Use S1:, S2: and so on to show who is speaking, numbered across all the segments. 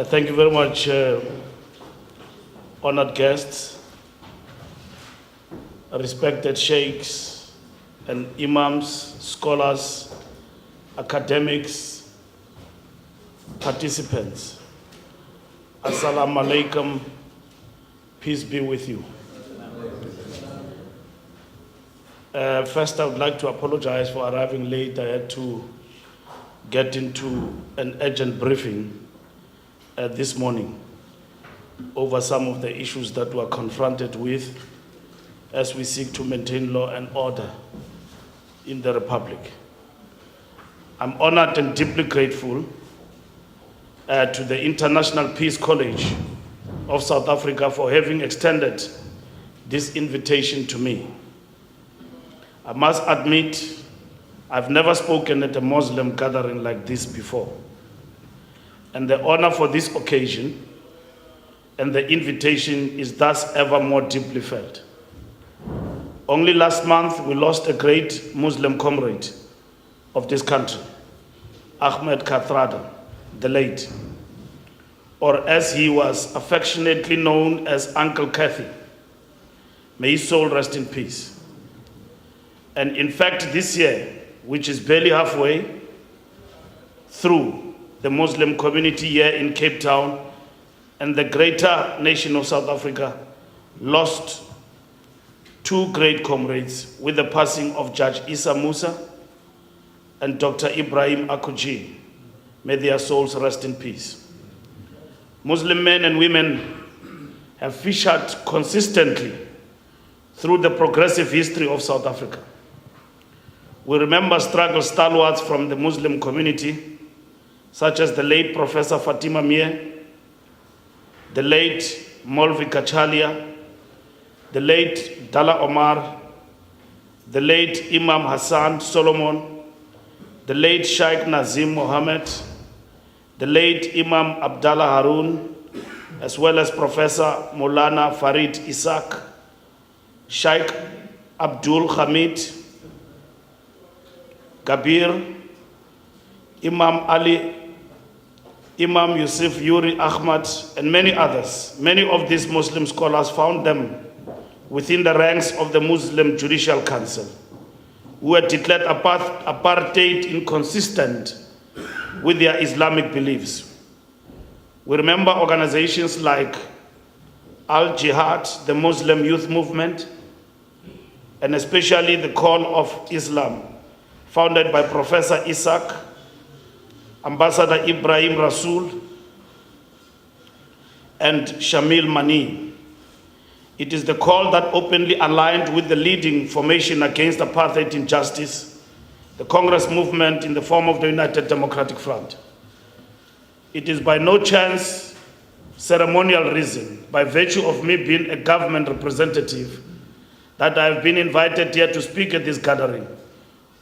S1: Thank you very much, honored guests, respected sheikhs and imams, scholars, academics, participants. Assalamu alaikum, peace be with you. First, I would like to apologize for arriving late. I had to get into an urgent briefing this morning over some of the issues that we're confronted with as we seek to maintain law and order in the Republic. I'm honored and deeply grateful to the International Peace College of South Africa for having extended this invitation to me. I must admit, I've never spoken at a Muslim gathering like this before. And the honor for this occasion and the invitation is thus ever more deeply felt. Only last month, we lost a great Muslim comrade of this country, Ahmed Kathrada, the late, or as he was affectionately known as Uncle Kathy. May his soul rest in peace. And in fact, this year, which is barely halfway through the Muslim community year in Cape Town and the greater nation of South Africa, lost two great comrades with the passing of Judge Issa Musa and Dr. Ibrahim Akuji. May their souls rest in peace. Muslim men and women have featured consistently through the progressive history of South Africa. We remember struggle stalwarts from the Muslim community, such as the late Professor Fatima Mir, the late Molvi Kachalia, the late Dala Omar, the late Imam Hassan Solomon, the late Sheikh Nazim Mohammed, the late Imam Abdallah Harun, as well as Professor Maulana Farid Isaac, Sheikh Abdul Hamid Kabir, Imam Ali, Imam Yusuf Yuri Ahmad, and many others. Many of these Muslim scholars found them within the ranks of the Muslim Judicial Council, who had declared apartheid inconsistent with their Islamic beliefs. We remember organizations like Al-Jihad, the Muslim Youth Movement, and especially the Call of Islam, founded by Professor Isaac, Ambassador Ibrahim Rasool, and Shamil Mani. It is the call that openly aligned with the leading formation against apartheid injustice, the Congress movement in the form of the United Democratic Front. It is by no chance ceremonial reason, by virtue of me being a government representative, that I have been invited here to speak at this gathering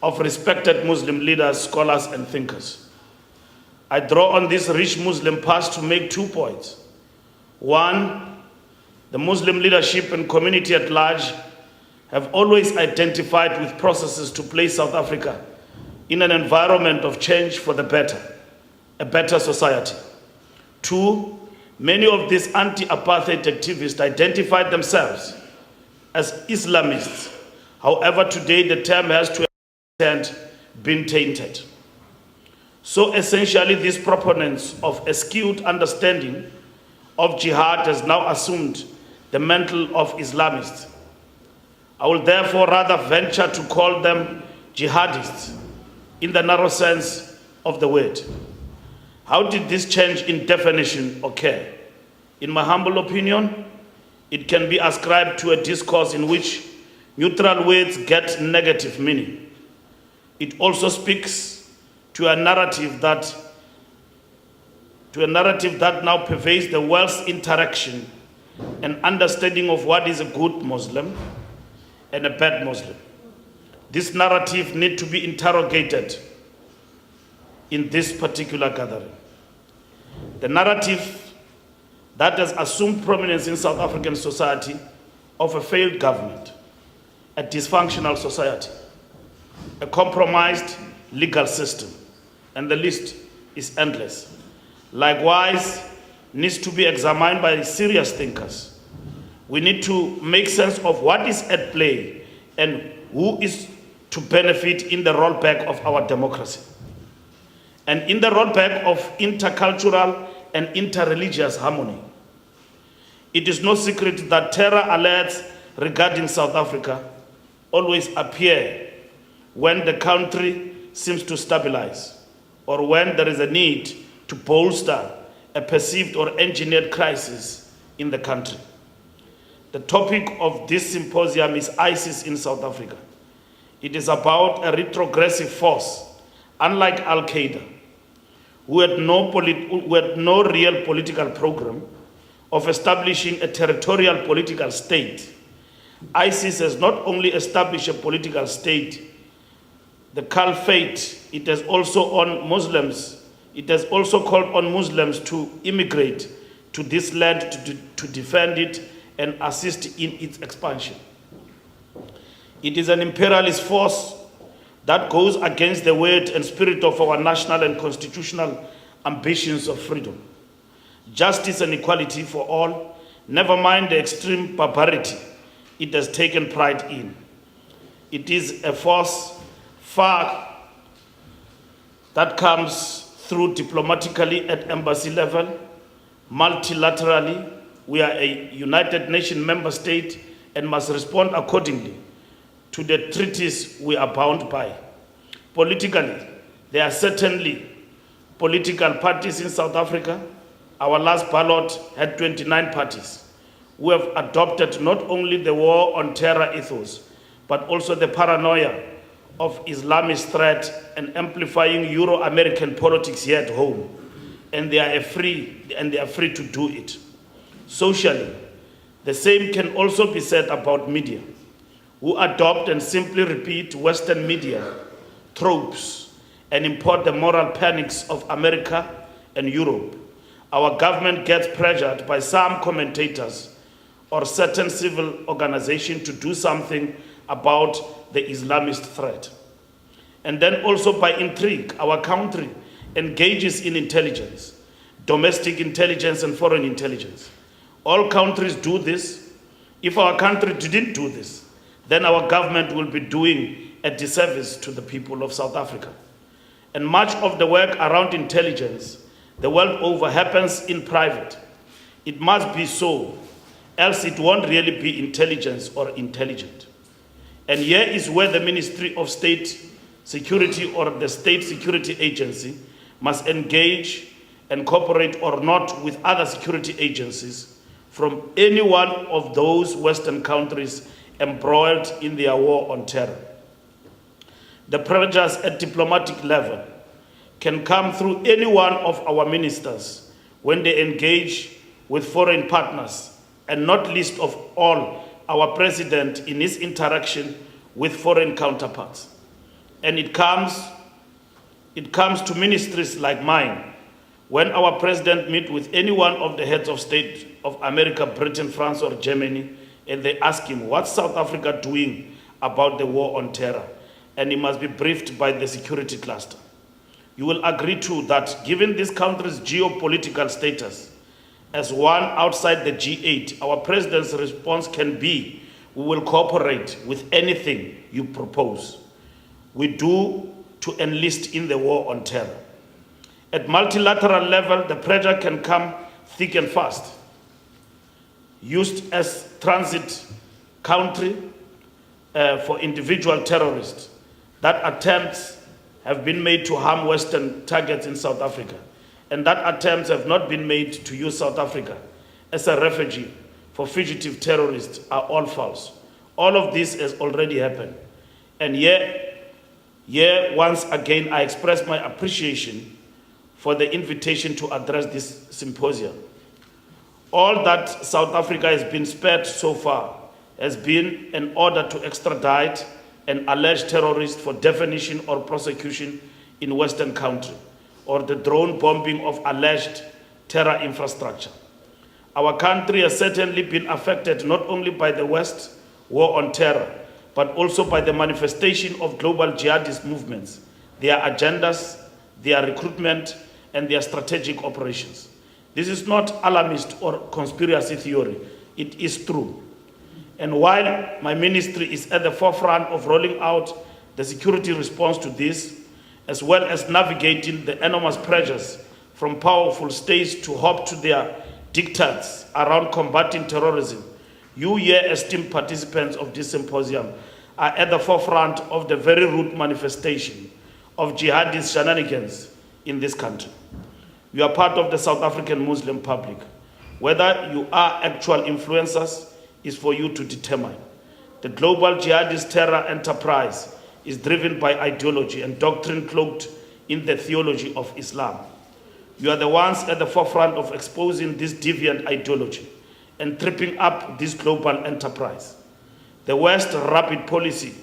S1: of respected Muslim leaders, scholars, and thinkers. I draw on this rich Muslim past to make 2 points. One, the Muslim leadership and community at large have always identified with processes to place South Africa in an environment of change for the better, a better society. Two, many of these anti-apartheid activists identified themselves as Islamists. However, today the term has to been tainted. So essentially, these proponents of a skewed understanding of jihad has now assumed the mantle of Islamists. I will therefore rather venture to call them jihadists in the narrow sense of the word. How did this change in definition occur? In my humble opinion, it can be ascribed to a discourse in which neutral words get negative meaning. It also speaks to a narrative that now pervades the world's interaction and understanding of what is a good Muslim and a bad Muslim. This narrative needs to be interrogated in this particular gathering. The narrative that has assumed prominence in South African society of a failed government, a dysfunctional society, a compromised legal system, and the list is endless. Likewise, needs to be examined by serious thinkers. We need to make sense of what is at play and who is to benefit in the rollback of our democracy. And in the rollback of intercultural and interreligious harmony. It is no secret that terror alerts regarding South Africa always appear when the country seems to stabilize or when there is a need to bolster a perceived or engineered crisis in the country. The topic of this symposium is ISIS in South Africa. It is about a retrogressive force, unlike Al-Qaeda, who had no real political program of establishing a territorial political state. ISIS has not only established a political state, the caliphate, it has also called on Muslims to immigrate to this land to defend it and assist in its expansion. It is an imperialist force that goes against the word and spirit of our national and constitutional ambitions of freedom, justice and equality for all, never mind the extreme barbarity it has taken pride in. It is a force far that comes through diplomatically at embassy level, multilaterally. We are a United Nations member state and must respond accordingly to the treaties we are bound by. Politically, there are certainly political parties in South Africa. Our last ballot had 29 parties who have adopted not only the war on terror ethos, but also the paranoia of Islamist threat and amplifying Euro-American politics here at home. And they are free to do it. Socially, the same can also be said about media, who adopt and simply repeat Western media tropes and import the moral panics of America and Europe. Our government gets pressured by some commentators or certain civil organizations to do something about the Islamist threat. And then also by intrigue, our country engages in intelligence, domestic intelligence and foreign intelligence. All countries do this. If our country didn't do this, then our government will be doing a disservice to the people of South Africa. And much of the work around intelligence, the world over, happens in private. It must be so, else it won't really be intelligence or intelligent. And here is where the Ministry of State Security or the State Security Agency must engage and cooperate or not with other security agencies from any one of those Western countries embroiled in their war on terror. The pressures at diplomatic level can come through any one of our ministers when they engage with foreign partners, and not least of all our president in his interaction with foreign counterparts. And it comes to ministries like mine. When our president meets with any one of the heads of state of America, Britain, France, or Germany, and they ask him, what's South Africa doing about the war on terror? And he must be briefed by the security cluster. You will agree too that given this country's geopolitical status, as one outside the G8, our president's response can be, we will cooperate with anything you propose. We do to enlist in the war on terror. At multilateral level, the pressure can come thick and fast. Used as transit country for individual terrorists, that attempts have been made to harm Western targets in South Africa, and that attempts have not been made to use South Africa as a refuge for fugitive terrorists are all false. All of this has already happened. And here, once again, I express my appreciation for the invitation to address this symposium. All that South Africa has been spared so far has been an order to extradite an alleged terrorist for definition or prosecution in Western country, or the drone bombing of alleged terror infrastructure. Our country has certainly been affected not only by the West war on terror, but also by the manifestation of global jihadist movements, their agendas, their recruitment, and their strategic operations. This is not alarmist or conspiracy theory. It is true. And while my ministry is at the forefront of rolling out the security response to this, as well as navigating the enormous pressures from powerful states to hop to their diktats around combating terrorism, you here, esteemed participants of this symposium, are at the forefront of the very root manifestation of jihadist shenanigans in this country. You are part of the South African Muslim public. Whether you are actual influencers is for you to determine. The global jihadist terror enterprise is driven by ideology and doctrine cloaked in the theology of Islam. You are the ones at the forefront of exposing this deviant ideology and tripping up this global enterprise. The West's rapid policy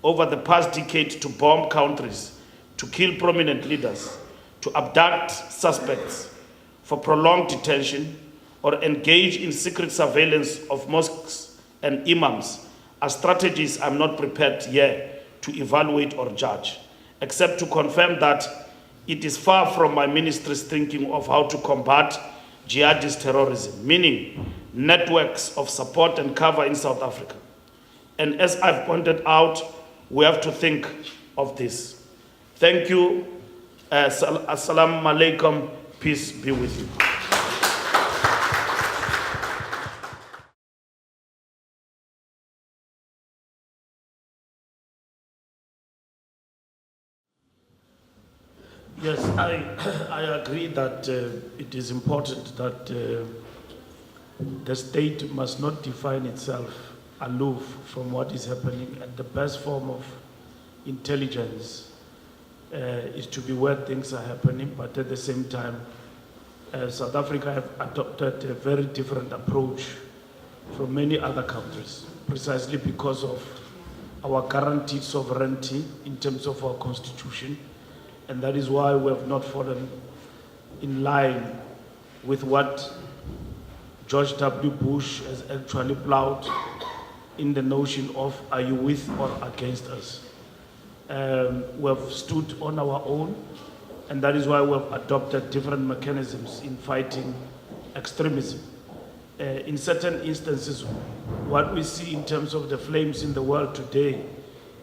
S1: over the past decade to bomb countries, to kill prominent leaders, to abduct suspects for prolonged detention, or engage in secret surveillance of mosques and imams are strategies I'm not prepared yet to evaluate or judge, except to confirm that it is far from my ministry's thinking of how to combat jihadist terrorism, meaning networks of support and cover in South Africa. And as I've pointed out, we have to think of this. Thank you. Assalamu alaikum. Peace be with you. Yes, I agree that it is important that the state must not define itself aloof from what is happening, and the best form of intelligence is to be where things are happening, but at the same time, South Africa have adopted a very different approach from many other countries, precisely because of our guaranteed sovereignty in terms of our constitution. And that is why we have not fallen in line with what George W. Bush has actually plowed in the notion of, are you with or against us? We have stood on our own, and that is why we have adopted different mechanisms in fighting extremism. In certain instances, what we see in terms of the flames in the world today,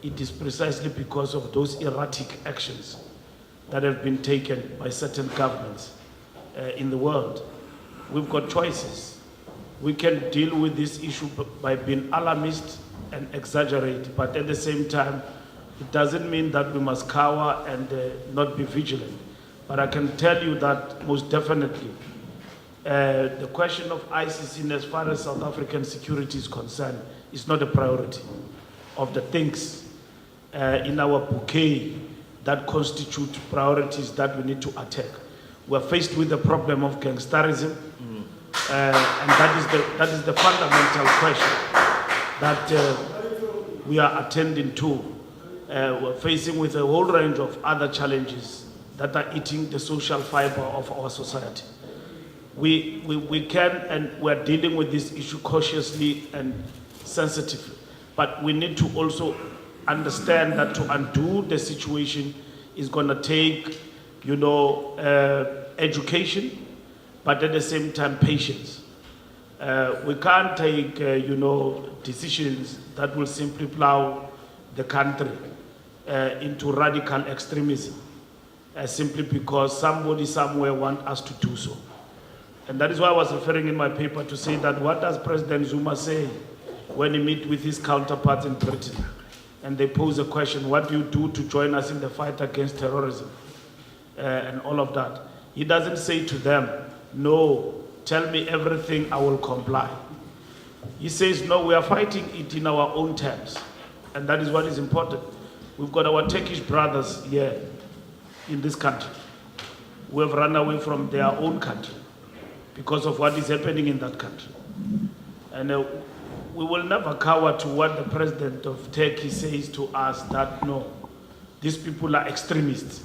S1: it is precisely because of those erratic actions that have been taken by certain governments in the world. We've got choices. We can deal with this issue by being alarmist and exaggerate, but at the same time, it doesn't mean that we must cower and not be vigilant. But I can tell you that most definitely, the question of ISIS in as far as South African security is concerned is not a priority of the things in our bouquet that constitute priorities that we need to attack. We're faced with the problem of gangsterism, and that is the fundamental question that we are attending to. We're facing with a whole range of other challenges that are eating the social fiber of our society. We can, and we're dealing with this issue cautiously and sensitively, but we need to also understand that to undo the situation is going to take, education, but at the same time, patience. We can't take, decisions that will simply plow the country into radical extremism simply because somebody somewhere wants us to do so. And that is why I was referring in my paper to say that what does President Zuma say when he meets with his counterparts in Britain? And they pose a question, what do you do to join us in the fight against terrorism? And all of that. He doesn't say to them, no, tell me everything, I will comply. He says, no, we are fighting it in our own terms. And that is what is important. We've got our Turkish brothers here in this country who have run away from their own country because of what is happening in that country. And we will never cower to what the president of Turkey says to us, that no, these people are extremists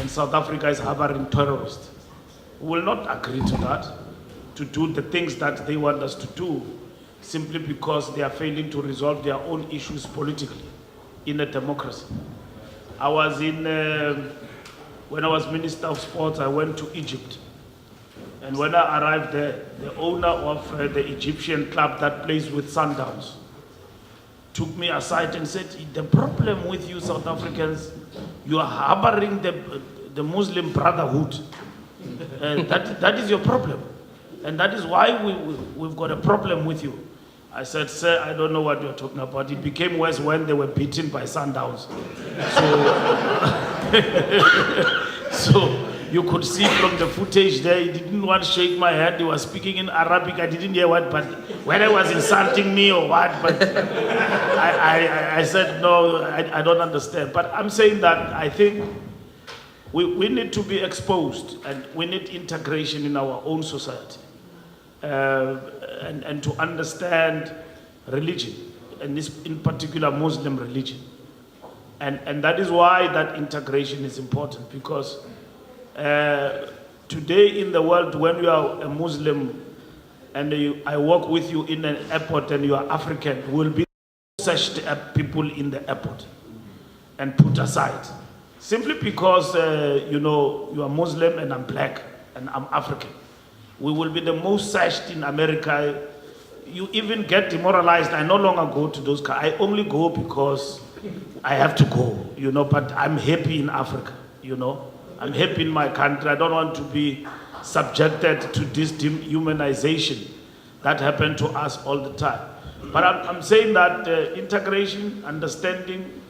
S1: and South Africa is harboring terrorists. We will not agree to that, to do the things that they want us to do, simply because they are failing to resolve their own issues politically in a democracy. I was when I was Minister of Sports, I went to Egypt And when I arrived there, the owner of the Egyptian club that plays with Sundowns took me aside and said, the problem with you South Africans, you are harboring the Muslim Brotherhood. That is your problem. And that is why we've got a problem with you. I said, sir, I don't know what you're talking about. It became worse when they were beaten by Sundowns. So you could see from the footage there, he didn't want to shake my hand. He was speaking in Arabic. I didn't hear what, but whether he was insulting me or what, but I said, no, I don't understand. But I'm saying that I think we need to be exposed and we need integration in our own society. And to understand religion, and this in particular Muslim religion. And that is why that integration is important, because today in the world, when you are a Muslim and I walk with you in an airport and you are African, will be searched at people in the airport and put aside. Simply because, you are Muslim and I'm black and I'm African. We will be the most searched in America. You even get demoralized. I no longer go to those cars. I only go because I have to go, but I'm happy in Africa, I'm happy in my country. I don't want to be subjected to this dehumanization that happened to us all the time. But I'm saying that integration, understanding,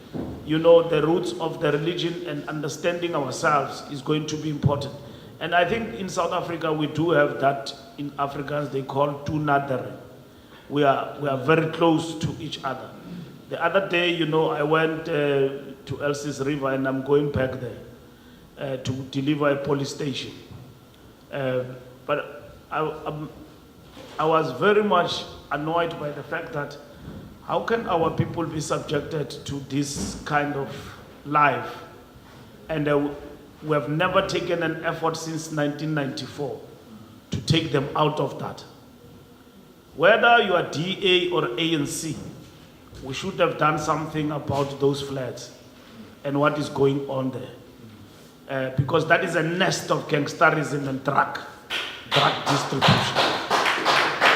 S1: the roots of the religion and understanding ourselves is going to be important. And I think in South Africa, we do have that. In Afrikaans, they call toenadering. We are very close to each other. The other day, I went to Elsie's River and I'm going back there to deliver a police station. But I was very much annoyed by the fact that how can our people be subjected to this kind of life? And we have never taken an effort since 1994 to take them out of that. Whether you are DA or ANC, we should have done something about those flats and what is going on there. Because that is a nest of gangsterism and drug distribution.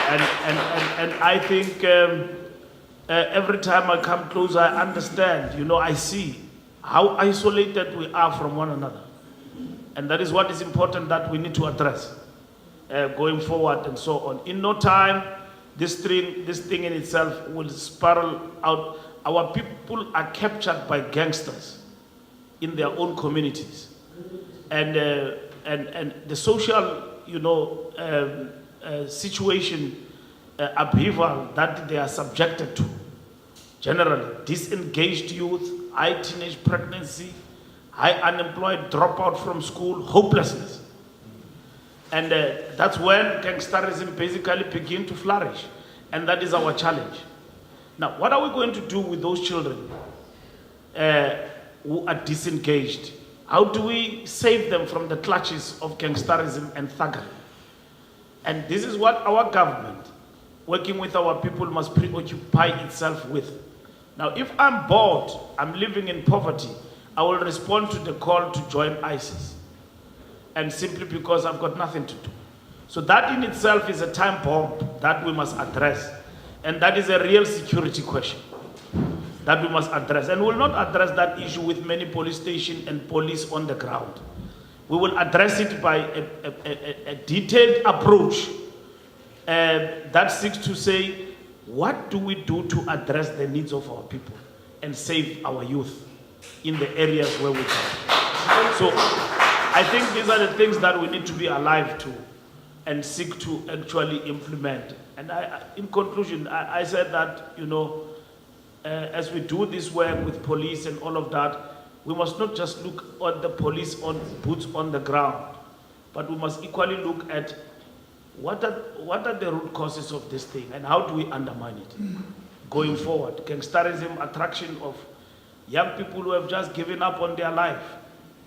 S1: And I think every time I come closer, I understand, I see how isolated we are from one another. And that is what is important that we need to address going forward and so on. In no time, this thing in itself will spiral out. Our people are captured by gangsters in their own communities. And the social, situation, upheaval that they are subjected to, generally, disengaged youth, high teenage pregnancy, high unemployed, dropout from school, hopelessness. And that's when gangsterism basically begin to flourish. And that is our challenge. Now, what are we going to do with those children who are disengaged? How do we save them from the clutches of gangsterism and thuggery? And this is what our government, working with our people, must preoccupy itself with. Now, if I'm bored, I'm living in poverty, I will respond to the call to join ISIS. And simply because I've got nothing to do. So that in itself is a time bomb that we must address. And that is a real security question that we must address. And we will not address that issue with many police stations and police on the ground. We will address it by a detailed approach that seeks to say, what do we do to address the needs of our people and save our youth in the areas where we can? So I think these are the things that we need to be alive to and seek to actually implement. And in conclusion, I said that, as we do this work with police and all of that, we must not just look at the police on boots on the ground, but we must equally look at what are the root causes of this thing and how do we undermine it going forward. Gangsterism, attraction of young people who have just given up on their life.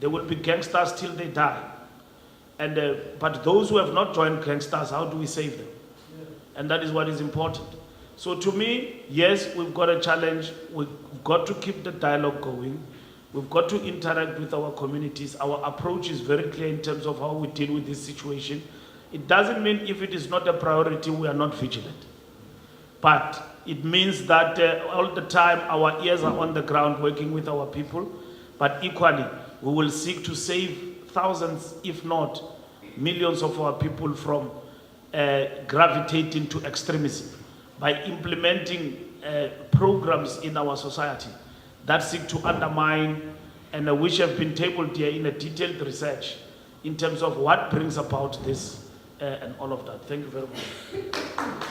S1: They will be gangsters till they die. And but those who have not joined gangsters, how do we save them? And that is what is important. So to me, yes, we've got a challenge. We've got to keep the dialogue going. We've got to interact with our communities. Our approach is very clear in terms of how we deal with this situation. It doesn't mean if it is not a priority, we are not vigilant. But it means that all the time our ears are on the ground working with our people, but equally we will seek to save thousands, if not millions of our people from gravitating to extremism by implementing programs in our society that seek to undermine and which have been tabled here in a detailed research in terms of what brings about this and all of that. Thank you very much.